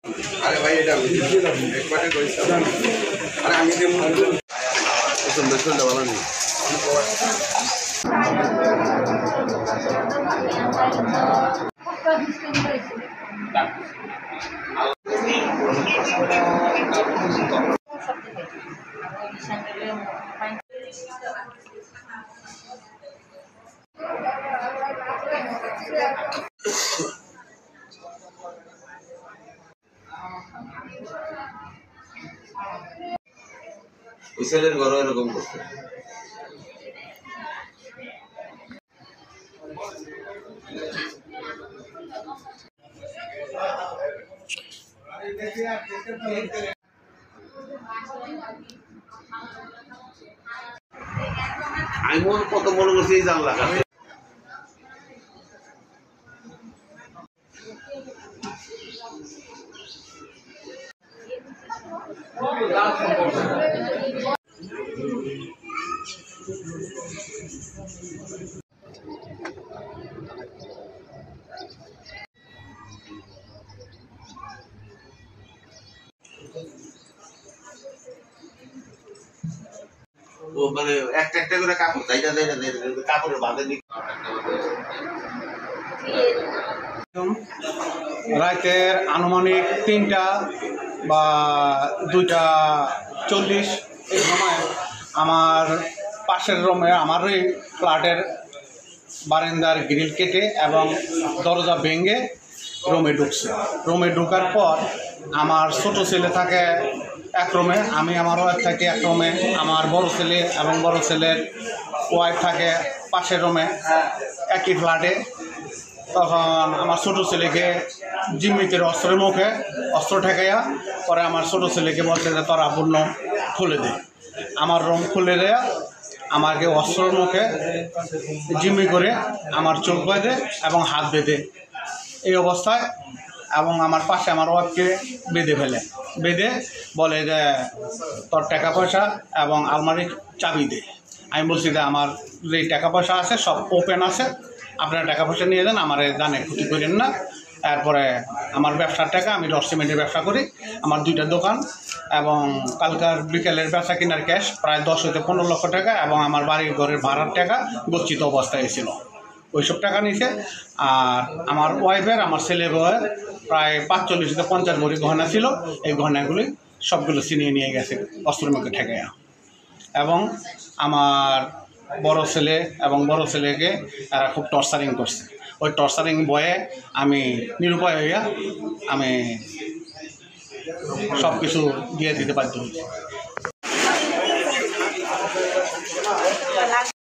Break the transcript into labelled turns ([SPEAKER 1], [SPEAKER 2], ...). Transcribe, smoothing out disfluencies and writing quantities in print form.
[SPEAKER 1] আরে ভাই এটা একবারে কইছ আরে আমি যে সুন্দর সুন্দর ভালো নেই ছেলের ঘর এরকম করছে আমি কত মনে করছি এই জানলা কাছে ও মানে একটা একটা করে কাপড় যাইটা যাইটা কাপড়ের বাঁধে
[SPEAKER 2] রাতের আনুমানিক 3টা বা 2:40 এই সময় আমার পাশের রুমে আমার ওই ফ্ল্যাটের বারান্দার গ্রিল কেটে এবং দরজা ভেঙে রুমে ঢুকছে। রুমে ঢোকার পর আমার ছোট ছেলে থাকে এক রুমে, আমি আমার ওয়াইফ থাকি এক রুমে, আমার বড় ছেলে এবং বড় ছেলের ওয়াইফ থাকে পাশের রুমে একই ফ্ল্যাটে। তখন আমার ছোট ছেলেকে জিম্মিতের অস্ত্রের মুখে অস্ত্র ঠেকাইয়া পরে আমার ছোট ছেলেকে বলছে যে তোর আব্বুর রুম খুলে দে। আমার রুম খুলে দেয়া আমাকে অস্ত্রের মুখে জিম্মি করে আমার চোখ বেঁধে এবং হাত বেঁধে এই অবস্থায় এবং আমার পাশে আমার ওয়াইফকে বেঁধে বলে যে তোর টাকা পয়সা এবং আলমারির চাবি দে। আমি বলছি যে আমার যে টাকা পয়সা আছে সব ওপেন আছে, আপনারা টাকা পয়সা নিয়ে যান, আমার জানে ক্ষতি করেন না। তারপরে আমার ব্যবসার টাকা, আমি রড সিমেন্টের ব্যবসা করি, আমার 2টা দোকান এবং কালকার বিকেলের ব্যবসা কেনার ক্যাশ প্রায় 10 থেকে 15 লক্ষ টাকা এবং আমার বাড়ির ঘরের ভাড়ার টাকা গচ্ছিত অবস্থায় ছিল, ওইসব টাকা নিছে। আর আমার ওয়াইফের আমার ছেলে বউয়ের প্রায় 45 থেকে 50 ভরি গহনা ছিল, এই গহনাগুলি সবগুলো ছিনিয়ে নিয়ে গেছে অস্ত্রের মুখে ঠেকাইয়া। এবং আমার বড় ছেলে এবং বড় ছেলেকে তারা খুব টর্চারিং করছে। ওই টর্চারিং বয়ে আমি নিরুপায় হইয়া আমি সব কিছু দিয়ে দিতে বাধ্য হয়েছি।